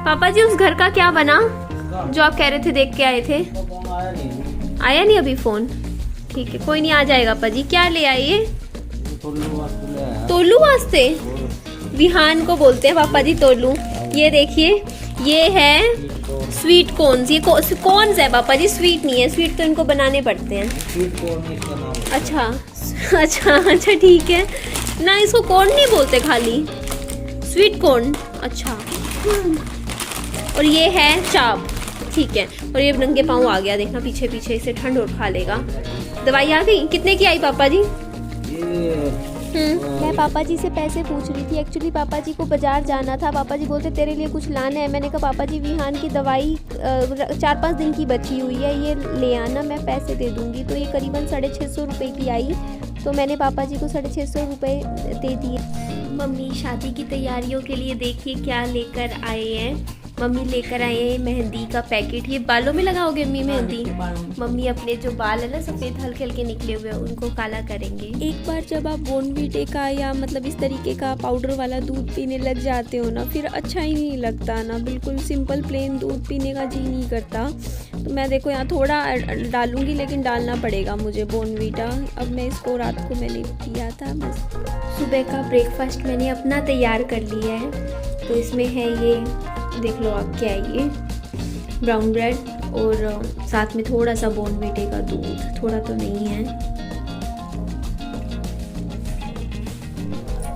पापा जी उस घर का क्या बना जो आप कह रहे थे देख के आए थे? आया नहीं अभी फोन? ठीक है कोई नहीं, आ जाएगा पापा जी। क्या ले आए ये? तोलू वास्ते? विहान को बोलते हैं पापा जी तोलू। ये देखिए ये है स्वीट कॉर्न्स। ये कॉर्न्स है पापा जी, स्वीट नहीं है। स्वीट तो इनको बनाने पड़ते हैं। अच्छा अच्छा अच्छा ठीक है ना, इसको कॉर्न नहीं बोलते, खाली स्वीट कॉर्न। अच्छा और ये है चाप, ठीक है। और ये नंगे पाँव आ गया, देखना पीछे पीछे, इसे ठंड और खा लेगा। दवाई आ गई? कितने की आई पापा जी? मैं पापा जी से पैसे पूछ रही थी। एक्चुअली पापा जी को बाजार जाना था। पापा जी बोलते तेरे लिए कुछ लाना है। मैंने कहा पापा जी विहान की दवाई 4-5 दिन की बची हुई है, ये ले आना, मैं पैसे दे दूंगी। तो ये करीबन 650 रुपये की आई, तो मैंने पापा जी को 650 रुपये दे दिए। मम्मी शादी की तैयारियों के लिए देखिए क्या लेकर आए हैं। मम्मी लेकर आए हैं मेहंदी का पैकेट। ये बालों में लगाओगे मम्मी मेहंदी? मम्मी अपने जो बाल है ना सफ़ेद हल्के हल्के निकले हुए हैं उनको काला करेंगे। एक बार जब आप बोर्नवीटे का या मतलब इस तरीके का पाउडर वाला दूध पीने लग जाते हो ना, फिर अच्छा ही नहीं लगता ना, बिल्कुल सिंपल प्लेन दूध पीने का जी नहीं करता। तो मैं देखो यहाँ थोड़ा डालूंगी, लेकिन डालना पड़ेगा मुझे बोर्नवीटा। अब मैं इसको रात को मैंने पिया था बस। सुबह का ब्रेकफास्ट मैंने अपना तैयार कर लिया है। तो इसमें है ये देख लो आप क्या है, ये ब्राउन ब्रेड और साथ में थोड़ा सा बोर्नवीटे का दूध, थोड़ा तो नहीं है।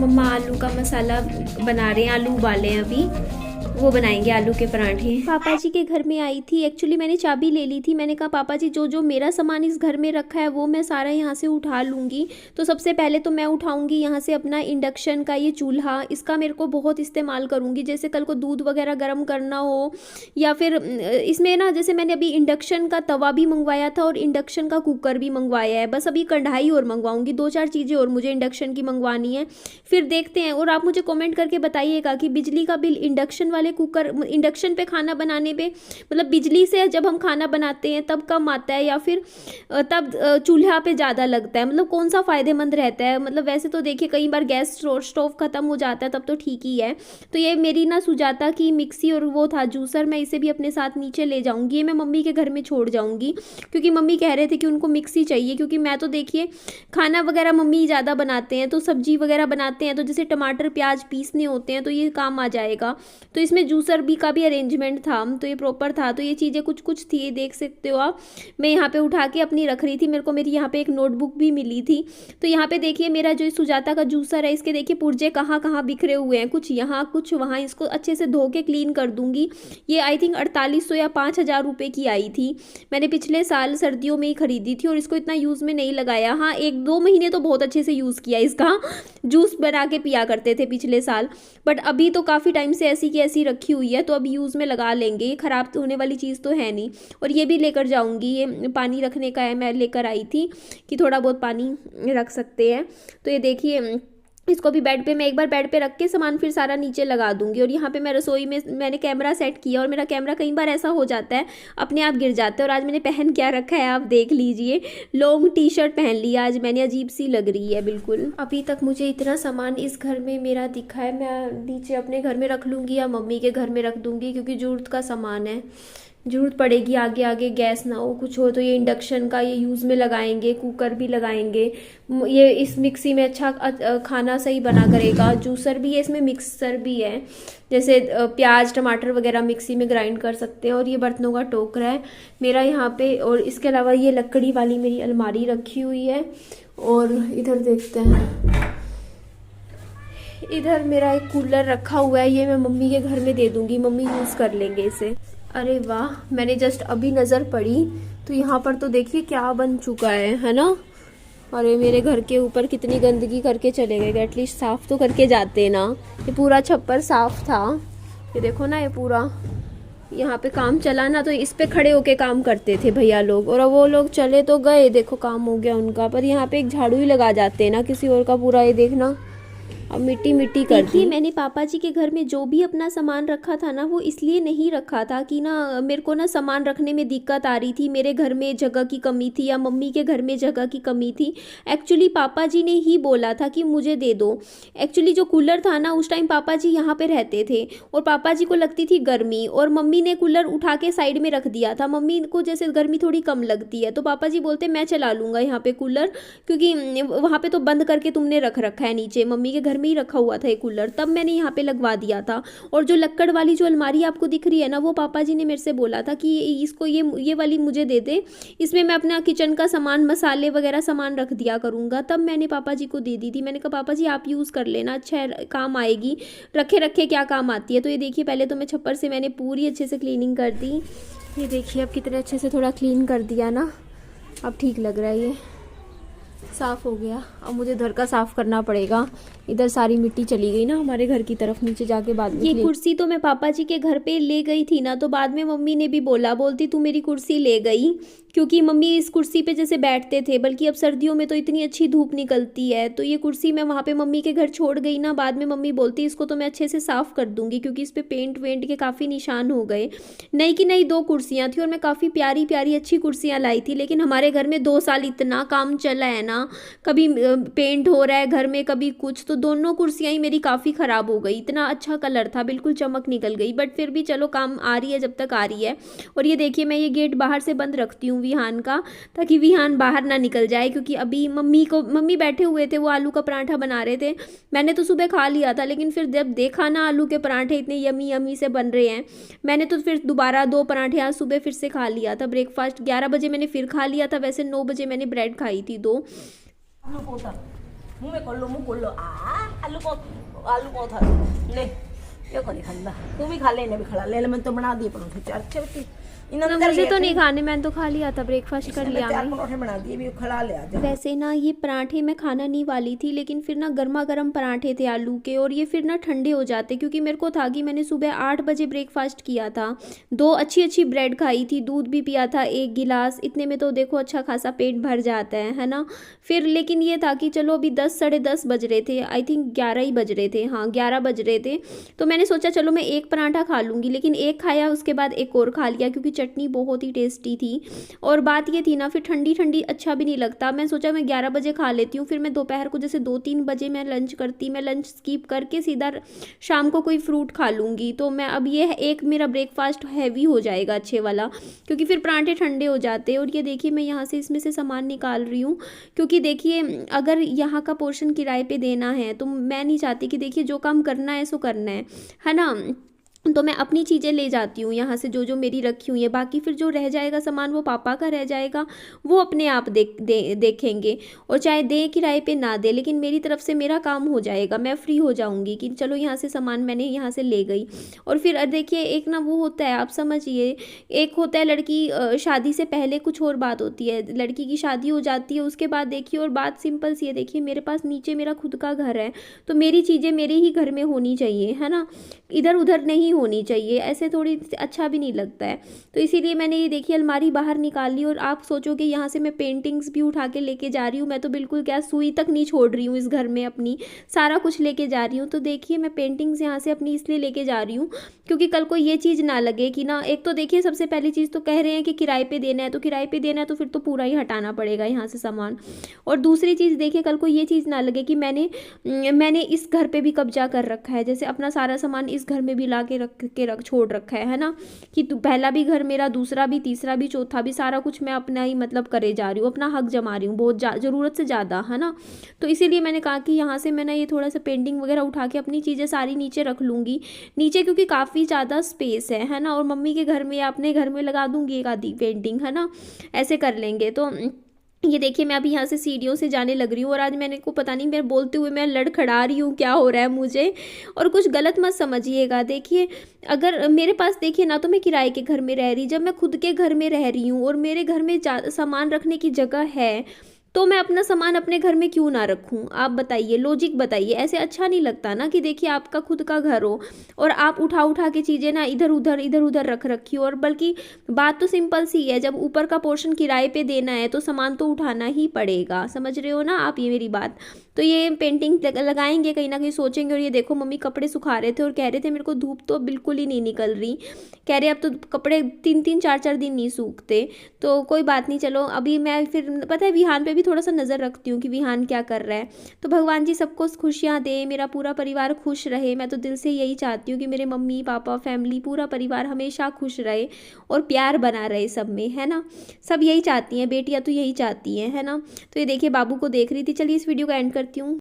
मम्मा आलू का मसाला बना रहे हैं, आलू उबाले हैं अभी, वो बनाएंगे आलू के पराठे। पापा जी के घर में आई थी। एक्चुअली मैंने चाबी ले ली थी। मैंने कहा पापा जी जो जो मेरा सामान इस घर में रखा है वो मैं सारा यहाँ से उठा लूँगी। तो सबसे पहले तो मैं उठाऊँगी यहाँ से अपना इंडक्शन का ये चूल्हा। इसका मेरे को बहुत इस्तेमाल करूँगी, जैसे कल को दूध वगैरह गर्म करना हो, या फिर इसमें ना जैसे मैंने अभी इंडक्शन का तवा भी मंगवाया था और इंडक्शन का कुकर भी मंगवाया है। बस अभी कढ़ाई और मंगवाऊँगी, 2-4 चीज़ें और मुझे इंडक्शन की मंगवानी है, फिर देखते हैं। और आप मुझे कॉमेंट करके बताइएगा कि बिजली का बिल इंडक्शन वाले कुकर, इंडक्शन पे खाना बनाने पे, मतलब बिजली से जब हम खाना बनाते हैं तब कम आता है या फिर तब चूल्हा पे ज़्यादा लगता है, मतलब कौन सा फ़ायदेमंद रहता है? मतलब वैसे तो देखिए कई बार गैस स्टोव ख़त्म हो जाता है तब तो ठीक ही है। तो ये मेरी ना सुजाता की मिक्सी और वो था जूसर, मैं इसे भी अपने साथ नीचे ले जाऊँगी। ये मैं मम्मी के घर में छोड़ जाऊँगी क्योंकि मम्मी कह रहे थे कि उनको मिक्सी चाहिए, क्योंकि मैं तो देखिए खाना वगैरह मम्मी ज़्यादा बनाते हैं, तो सब्जी वगैरह बनाते हैं, तो जैसे टमाटर प्याज पीसने होते हैं तो ये काम आ जाएगा। तो इसमें जूसर भी का भी अरेंजमेंट था, तो ये प्रॉपर था। तो ये चीज़ें कुछ कुछ थी, ये देख सकते हो आप। मैं यहाँ पे उठा के अपनी रख रही थी। मेरे को मेरी यहाँ पे एक नोटबुक भी मिली थी। तो यहाँ पे देखिए मेरा जो सुजाता का जूसर है, इसके देखिए पुर्जे कहाँ कहाँ बिखरे हुए हैं, कुछ यहाँ कुछ वहाँ। इसको अच्छे से धो के क्लीन कर दूंगी। ये आई थिंक 4800 या 5000 रुपये की आई थी। मैंने पिछले साल सर्दियों में ही खरीदी थी और इसको इतना यूज़ में नहीं लगाया। हाँ 1-2 महीने तो बहुत अच्छे से यूज़ किया, इसका जूस बना के पिया करते थे पिछले साल, बट अभी तो काफ़ी टाइम से ऐसी की ऐसी रखी हुई है, तो अभी यूज़ में लगा लेंगे। ये ख़राब तो होने वाली चीज़ तो है नहीं। और ये भी लेकर जाऊंगी, ये पानी रखने का है, मैं लेकर आई थी कि थोड़ा बहुत पानी रख सकते हैं। तो ये देखिए इसको भी बेड पे, मैं एक बार बेड पे रख के सामान फिर सारा नीचे लगा दूंगी। और यहाँ पे मैं रसोई में मैंने कैमरा सेट किया, और मेरा कैमरा कई बार ऐसा हो जाता है अपने आप गिर जाता है। और आज मैंने पहन क्या रखा है आप देख लीजिए, लॉन्ग टी शर्ट पहन लिया आज मैंने, अजीब सी लग रही है बिल्कुल। अभी तक मुझे इतना सामान इस घर में मेरा दिखा है, मैं नीचे अपने घर में रख लूँगी या मम्मी के घर में रख दूँगी, क्योंकि ज़रूरत का सामान है, ज़रूरत पड़ेगी आगे आगे, गैस ना हो कुछ हो तो ये इंडक्शन का ये यूज़ में लगाएंगे, कुकर भी लगाएंगे। ये इस मिक्सी में अच्छा खाना सही बना करेगा। जूसर भी है इसमें, मिक्सर भी है, जैसे प्याज टमाटर वगैरह मिक्सी में ग्राइंड कर सकते हैं। और ये बर्तनों का टोकरा है मेरा यहाँ पे। और इसके अलावा ये लकड़ी वाली मेरी अलमारी रखी हुई है। और इधर देखते हैं, इधर मेरा एक कूलर रखा हुआ है, ये मैं मम्मी के घर में दे दूँगी, मम्मी यूज़ कर लेंगे इसे। अरे वाह, मैंने जस्ट अभी नज़र पड़ी तो यहाँ पर तो देखिए क्या बन चुका है ना। अरे मेरे घर के ऊपर कितनी गंदगी करके चले गए, एटलीस्ट साफ़ तो करके जाते ना। ये पूरा छप्पर साफ़ था, ये देखो ना, ये पूरा यहाँ पे काम चला ना, तो इस पे खड़े होके काम करते थे भैया लोग, और अब वो लोग चले तो गए, देखो काम हो गया उनका। पर यहाँ पे एक झाड़ू ही लगा जाते हैं ना किसी और का, पूरा ये देखना अब मिट्टी मिट्टी कर दी। देखिए मैंने पापा जी के घर में जो भी अपना सामान रखा था ना, वो इसलिए नहीं रखा था कि ना मेरे को ना सामान रखने में दिक्कत आ रही थी, मेरे घर में जगह की कमी थी या मम्मी के घर में जगह की कमी थी। एक्चुअली पापा जी ने ही बोला था कि मुझे दे दो। एक्चुअली जो कूलर था ना, उस टाइम पापा जी यहाँ पे रहते थे और पापा जी को लगती थी गर्मी, और मम्मी ने कूलर उठा के साइड में रख दिया था। मम्मी को जैसे गर्मी थोड़ी कम लगती है, तो पापा जी बोलते मैं चला लूँगा यहाँ पे कूलर, क्योंकि वहाँ पे तो बंद करके तुमने रख रखा है, नीचे मम्मी के घर में ही रखा हुआ था ये कूलर, तब मैंने यहाँ पे लगवा दिया था। और जो लक्कड़ वाली जो अलमारी आपको दिख रही है ना, वो पापा जी ने मेरे से बोला था कि इसको ये वाली मुझे दे दे, इसमें मैं अपना किचन का सामान, मसाले वगैरह सामान रख दिया करूँगा। तब मैंने पापा जी को दे दी थी। मैंने कहा पापा जी आप यूज़ कर लेना, अच्छा है, काम आएगी, रखे रखे क्या काम आती है। तो ये देखिए, पहले तो मैं छप्पर से मैंने पूरी अच्छे से क्लीनिंग कर दी। ये देखिए अब कितने अच्छे से थोड़ा क्लीन कर दिया ना, अब ठीक लग रहा है, ये साफ़ हो गया। अब मुझे घर का साफ़ करना पड़ेगा, इधर सारी मिट्टी चली गई ना हमारे घर की तरफ, नीचे जाके बाद में। ये कुर्सी तो मैं पापा जी के घर पे ले गई थी ना, तो बाद में मम्मी ने भी बोलती तू मेरी कुर्सी ले गई, क्योंकि मम्मी इस कुर्सी पे जैसे बैठते थे, बल्कि अब सर्दियों में तो इतनी अच्छी धूप निकलती है, तो ये कुर्सी मैं वहाँ पे मम्मी के घर छोड़ गई ना। बाद में मम्मी बोलती इसको तो मैं अच्छे से साफ़ कर दूंगी, क्योंकि इस पर पेंट वेंट के काफ़ी निशान हो गए। नई की नई 2 कुर्सियाँ थी और मैं काफ़ी प्यारी प्यारी अच्छी कुर्सियाँ लाई थी, लेकिन हमारे घर में 2 साल इतना काम चला है ना, कभी पेंट हो रहा है घर में, कभी कुछ, तो दोनों कुर्सियाँ ही मेरी काफ़ी ख़राब हो गई। इतना अच्छा कलर था, बिल्कुल चमक निकल गई, बट फिर भी चलो काम आ रही है जब तक आ रही है। और ये देखिए मैं ये गेट बाहर से बंद रखती हूँ विहान का, ताकि विहान बाहर ना निकल जाए, क्योंकि अभी मम्मी बैठे हुए थे, वो आलू का पराठा बना रहे थे। मैंने तो सुबह खा लिया था, लेकिन फिर जब देखा ना आलू के पराठे इतने यमी यमी से बन रहे हैं, मैंने तो फिर दोबारा 2 पराठे आज सुबह फिर से खा लिया था। ब्रेकफास्ट 11 बजे मैंने फिर खा लिया था, वैसे 9 बजे मैंने ब्रेड खाई थी 2। आलू पोता मुँह में कर लो आलू पोता ले ये कौन खांदा, तू भी खा ले, इन्हें भी खा ले, मैं तो बना दिए परोठे अच्छे बच्चे। मुझे तो नहीं खाने, मैंने तो खा लिया था, ब्रेकफास्ट कर लिया। 4 परोठे बना दिए, भी खा ले आज। वैसे ना ये पराठे मैं खाना नहीं वाली थी, लेकिन फिर ना गर्मा गर्म पराठे थे आलू के, और ये फिर ना ठंडे हो जाते, क्योंकि मेरे को था कि मैंने सुबह 8 बजे ब्रेकफास्ट किया था, 2 अच्छी अच्छी ब्रेड खाई थी, दूध भी पिया था 1 गिलास, इतने में तो देखो अच्छा खासा पेट भर जाता है ना। फिर लेकिन ये था कि चलो अभी 10 साढ़े 10 बज रहे थे, आई थिंक 11 ही बज रहे थे, हाँ 11 बज रहे थे, तो मैंने सोचा चलो मैं 1 पराठा खा लूँगी, लेकिन 1 खाया, उसके बाद 1 और खा लिया, क्योंकि चटनी बहुत ही टेस्टी थी। और बात ये थी ना, फिर ठंडी ठंडी अच्छा भी नहीं लगता, मैं सोचा मैं 11 बजे खा लेती हूँ, फिर मैं दोपहर को जैसे 2-3 बजे मैं लंच करती, मैं लंच स्किप करके सीधा शाम को कोई फ्रूट खा लूँगी। तो मैं अब ये एक मेरा ब्रेकफास्ट हैवी हो जाएगा अच्छे वाला, क्योंकि फिर पराठे ठंडे हो जाते हैं। और ये देखिए मैं यहाँ से इसमें से सामान निकाल रही हूँ, क्योंकि देखिए अगर यहाँ का पोर्शन किराए पे देना है, तो मैं नहीं चाहती कि देखिए जो काम करना है सो करना है ना, तो मैं अपनी चीज़ें ले जाती हूँ यहाँ से, जो मेरी रखी हुई है, बाकी फिर जो रह जाएगा सामान वो पापा का रह जाएगा, वो अपने आप देखेंगे, और चाहे दे किराए पे ना दे, लेकिन मेरी तरफ से मेरा काम हो जाएगा, मैं फ्री हो जाऊँगी कि चलो यहाँ से सामान मैंने यहाँ से ले गई। और फिर देखिए एक ना वो होता है, आप समझिए, एक होता है लड़की शादी से पहले कुछ और बात होती है, लड़की की शादी हो जाती है उसके बाद देखिए, और बात सिंपल सी है, देखिए मेरे पास नीचे मेरा खुद का घर है, तो मेरी चीज़ें मेरे ही घर में होनी चाहिए, है ना, इधर उधर नहीं होनी चाहिए, ऐसे थोड़ी अच्छा भी नहीं लगता है। तो इसीलिए मैंने ये देखिए अलमारी बाहर निकाल ली, और आप सोचोगे यहाँ से मैं पेंटिंग्स भी उठा के लेके जा रही हूँ, मैं तो बिल्कुल क्या सुई तक नहीं छोड़ रही हूँ इस घर में, अपनी सारा कुछ लेके जा रही हूँ। तो देखिए मैं पेंटिंग्स यहाँ से अपनी इसलिए लेके जा रही हूँ, क्योंकि कल को ये चीज़ ना लगे कि ना, एक तो देखिए सबसे पहली चीज़ तो कह रहे हैं कि किराए पे देना है, तो किराए पे देना है तो फिर तो पूरा ही हटाना पड़ेगा यहाँ से सामान। और दूसरी चीज़ देखिए कल को ये चीज़ ना लगे कि मैंने इस घर पे भी कब्जा कर रखा है, जैसे अपना सारा सामान इस घर में भी ला के रख छोड़ रखा है ना, कि पहला भी घर मेरा, दूसरा भी, तीसरा भी, चौथा भी, सारा कुछ मैं अपना ही मतलब करे जा रही हूँ, अपना हक जमा रही हूँ बहुत ज़रूरत से ज़्यादा, है ना। तो इसीलिए मैंने कहा कि यहाँ से मैं ना ये थोड़ा सा पेंटिंग वगैरह उठा के अपनी चीज़ें सारी नीचे रख लूँगी, नीचे क्योंकि काफ़ी ज़्यादा स्पेस है ना, और मम्मी के घर में या अपने घर में लगा दूँगी एक आधी पेंटिंग, है ना, ऐसे कर लेंगे। तो ये देखिए मैं अभी यहाँ से सीढ़ियों से जाने लग रही हूँ, और आज मैंने को पता नहीं, मेरे बोलते हुए मैं लड़खड़ा रही हूँ, क्या हो रहा है मुझे, और कुछ गलत मत समझिएगा। देखिए अगर मेरे पास देखिए ना, तो मैं किराए के घर में रह रही, जब मैं खुद के घर में रह रही हूँ और मेरे घर में सामान रखने की जगह है, तो मैं अपना सामान अपने घर में क्यों ना रखूं? आप बताइए, लॉजिक बताइए, ऐसे अच्छा नहीं लगता ना कि देखिए आपका खुद का घर हो और आप उठा के चीज़ें ना इधर उधर रख रखी हो। और बल्कि बात तो सिंपल सी है, जब ऊपर का पोर्शन किराए पे देना है तो सामान तो उठाना ही पड़ेगा, समझ रहे हो ना आप ये मेरी बात। तो ये पेंटिंग लगाएंगे कहीं ना कहीं सोचेंगे। और ये देखो मम्मी कपड़े सुखा रहे थे और कह रहे थे मेरे को धूप तो बिल्कुल ही नहीं निकल रही, कह रहे अब तो कपड़े 3-3 4-4 दिन नहीं सूखते। तो कोई बात नहीं, चलो अभी मैं फिर पता है विहान पे भी थोड़ा सा नज़र रखती हूँ कि विहान क्या कर रहा है। तो भगवान जी सबको खुशियाँ दे, मेरा पूरा परिवार खुश रहे। मैं तो दिल से यही चाहती हूँ कि मेरे मम्मी पापा फैमिली पूरा परिवार हमेशा खुश रहे और प्यार बना रहे सब में, है ना। सब यही चाहती हैं, बेटियाँ तो यही चाहती हैं, है ना। तो ये देखिए बाबू को देख रही थी। चलिए इस वीडियो को एंड करती हूँ।